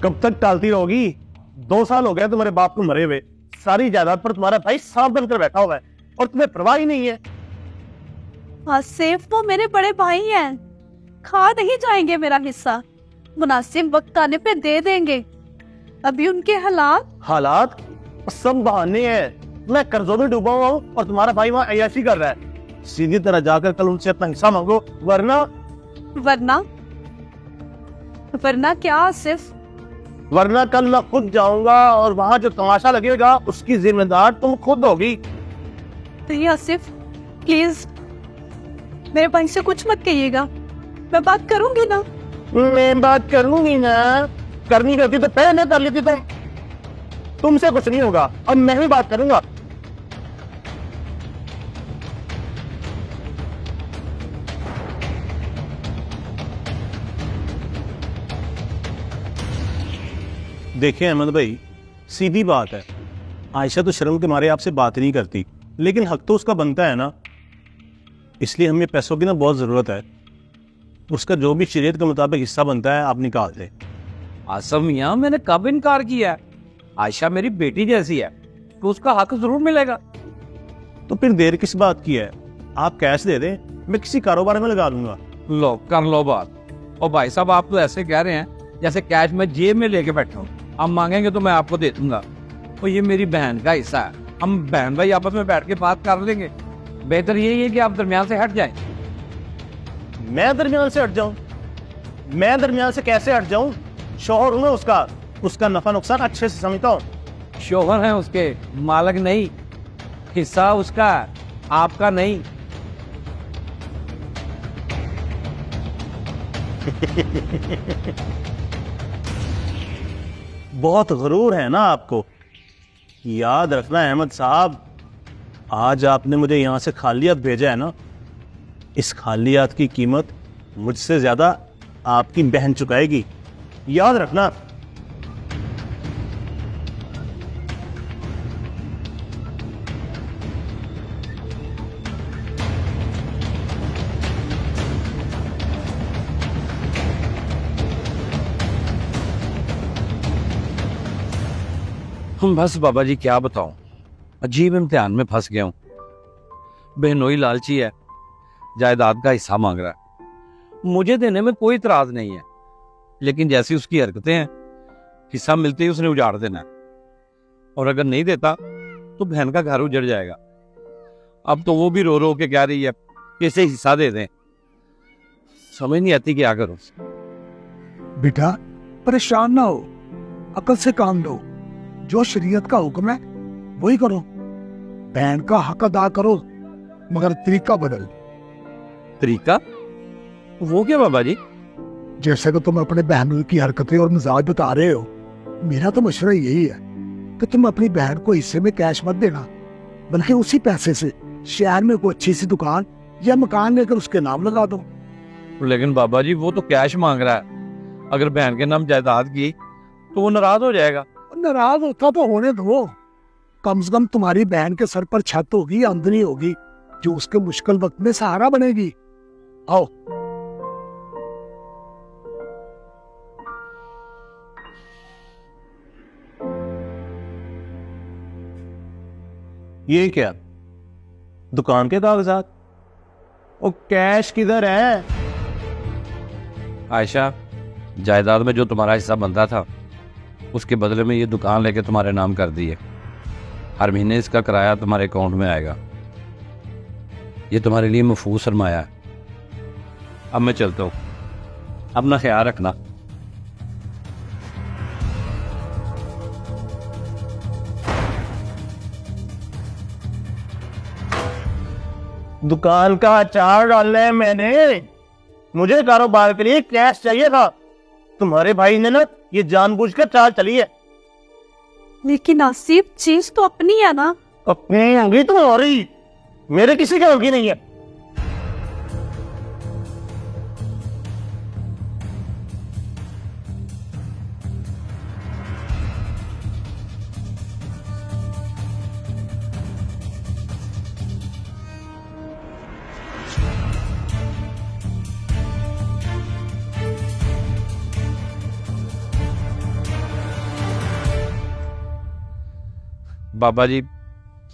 कब तक टालती रहोगी? 2 साल हो गए तुम्हारे बाप को मरे हुए, सारी जायदाद पर तुम्हारा भाई सांप बनकर बैठा हुआ है और तुम्हें परवाह ही नहीं है। आसिफ वो मेरे बड़े भाई हैं, खा नहीं जाएंगे मेरा हिस्सा, मुनासिब वक्त आने पे दे देंगे। अभी उनके हालात सब बहाने हैं। मैं कर्जों में डूबा हुआ हूँ और तुम्हारा भाई वहाँ अय्याशी कर रहा है। सीधी तरह जाकर कल उनसे अपना हिस्सा मांगो, वरना वरना क्या आसिफ? वरना कल मैं खुद जाऊंगा और वहाँ जो तमाशा लगेगा उसकी जिम्मेदार तुम खुद होगी। नहीं आसिफ, प्लीज मेरे भाई से कुछ मत कहिएगा, मैं बात करूंगी ना। मैं बात करूंगी ना, करनी करती तो पहले कर लेती तुमसे कुछ नहीं होगा, अब मैं भी बात करूंगा। देखिए अहमद भाई, सीधी बात है, आयशा तो शर्म के मारे आपसे बात नहीं करती, लेकिन हक तो उसका बनता है ना, इसलिए हमें पैसों की ना बहुत ज़रूरत है। उसका जो भी शरीयत के मुताबिक हिस्सा बनता है आप निकाल दें। आसम मियाँ, मैंने कब इनकार किया है? आयशा मेरी बेटी जैसी है, तो उसका हक जरूर मिलेगा। तो फिर देर किस बात की है? आप कैश दे दें, मैं किसी कारोबार में लगा दूंगा। लो कर लो बात। और भाई साहब आप तो ऐसे कह रहे हैं जैसे कैश मैं जेब में लेके बैठा हूँ, आप मांगेंगे तो मैं आपको दे दूंगा। और ये मेरी बहन का हिस्सा है, हम बहन भाई आपस में बैठ के बात कर लेंगे। बेहतर यही है कि आप दरमियान से हट जाएं। मैं दरमियान से हट जाऊं? मैं दरमियान से कैसे हट जाऊं? शौहर हूं मैं उसका नफा नुकसान अच्छे से समझता हूं। शोहर है उसके, मालिक नहीं। हिस्सा उसका, आपका नहीं। बहुत गरूर है ना आपको। याद रखना अहमद साहब, आज आपने मुझे यहां से खालियात भेजा है ना, इस खालियात की कीमत मुझसे ज्यादा आपकी बहन चुकाएगी, याद रखना। बस बाबा जी क्या बताऊं, अजीब इम्तिहान में फंस गया हूं। बहनोई लालची है, जायदाद का हिस्सा मांग रहा है। मुझे देने में कोई इतराज नहीं है, लेकिन जैसी उसकी हरकतें हैं, हिस्सा मिलते ही उसने उजाड़ देना है। और अगर नहीं देता तो बहन का घर उजड़ जाएगा। अब तो वो भी रो रो के कह रही है कि इसे हिस्सा दे दें। समझ नहीं आती क्या करूं। बेटा परेशान ना हो, अकल से काम लो। जो शरीयत का हुक्म है वही करो, बहन का हक अदा करो, मगर तरीका बदल। तरीका? वो क्या बाबा जी? जैसे कि तुम अपने बहनों की हरकतें और मिजाज बता रहे हो, मेरा तो मशवरा यही है कि तुम अपनी बहन को हिस्से में कैश मत देना, बल्कि उसी पैसे से शहर में कोई अच्छी सी दुकान या मकान लेकर उसके नाम लगा दो। लेकिन बाबा जी वो तो कैश मांग रहा है, अगर बहन के नाम जायदाद की तो वो नाराज हो जाएगा। नाराज होता तो होने दो, कम से कम तुम्हारी बहन के सर पर छत होगी, आमदनी होगी, जो उसके मुश्किल वक्त में सहारा बनेगी। आओ। ये क्या, दुकान के कागजात? और कैश किधर है? आयशा, जायदाद में जो तुम्हारा हिस्सा बनता था उसके बदले में ये दुकान लेके तुम्हारे नाम कर दी है। हर महीने इसका किराया तुम्हारे अकाउंट में आएगा। ये तुम्हारे लिए महफूज सरमाया है। अब मैं चलता हूँ, अपना ख्याल रखना। दुकान का अचार डालना है मैंने, मुझे कारोबार के लिए कैश चाहिए था। तुम्हारे भाई ने ना ये जानबूझकर चाल चली है। लेकिन आसिफ चीज तो अपनी है ना। अपनी होगी तुम्हारी, मेरे किसी की होगी नहीं है। बाबा जी,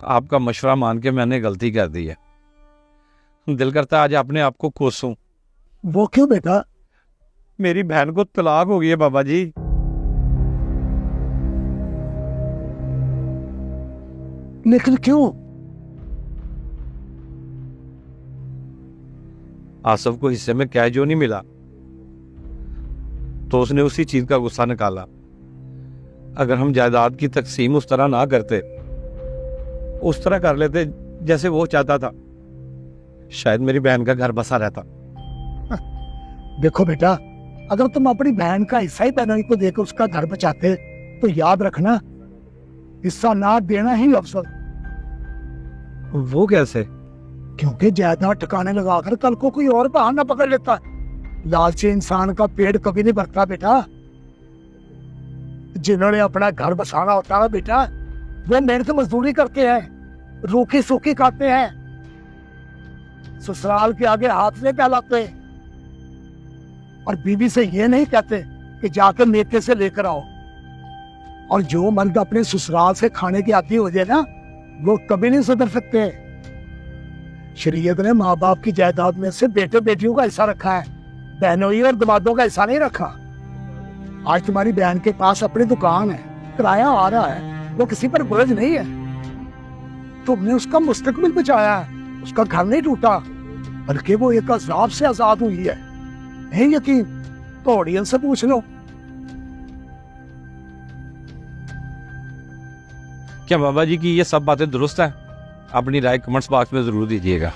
आपका मशवरा मान के मैंने गलती कर दी है। दिल करता है आज अपने आप को कोसूं। वो क्यों बेटा? मेरी बहन को तलाक हो गई है बाबा जी। लेकिन क्यों? आसफ को हिस्से में क्या जो नहीं मिला तो उसने उसी चीज का गुस्सा निकाला। अगर हम जायदाद की तकसीम उस तरह ना करते, उस तरह कर लेते जैसे वो चाहता था, शायद मेरी बहन का घर बसा रहता। देखो बेटा, अगर तुम अपनी बहन का हिस्सा ही बहनोई को देकर उसका घर बचाते तो याद रखना, हिस्सा ना देना ही अफसर। वो कैसे? क्योंकि जायदाद ठिकाने लगाकर कल को कोई और बहाना पकड़ लेता है। लालची इंसान का पेट कभी नहीं भरता बेटा। जिन्होंने अपना घर बसाना होता है बेटा, वे मेहनत मजदूरी करते हैं, रूखी सूखी खाते हैं, ससुराल के आगे हाथ नहीं फैलाते, और बीवी से ये नहीं कहते कि जाकर नेके से लेकर आओ। और जो मर्द अपने ससुराल से खाने की आदी हो जाए ना, वो कभी नहीं सुधर सकते। शरीयत ने माँ बाप की जायदाद में से बेटे बेटियों का हिस्सा रखा है, बहनोई और दमादों का हिस्सा नहीं रखा। आज तुम्हारी बहन के पास अपनी दुकान है, किराया आ रहा है, वो किसी पर बोझ नहीं है। तुमने उसका मुस्तकबिल बचाया है, उसका घर नहीं टूटा, बल्कि वो एक अजाब से आजाद हुई है। नहीं यकीन तो ऑडियंस से पूछ लो। क्या बाबा जी की ये सब बातें दुरुस्त है? अपनी राय कमेंट्स बॉक्स में जरूर दीजिएगा।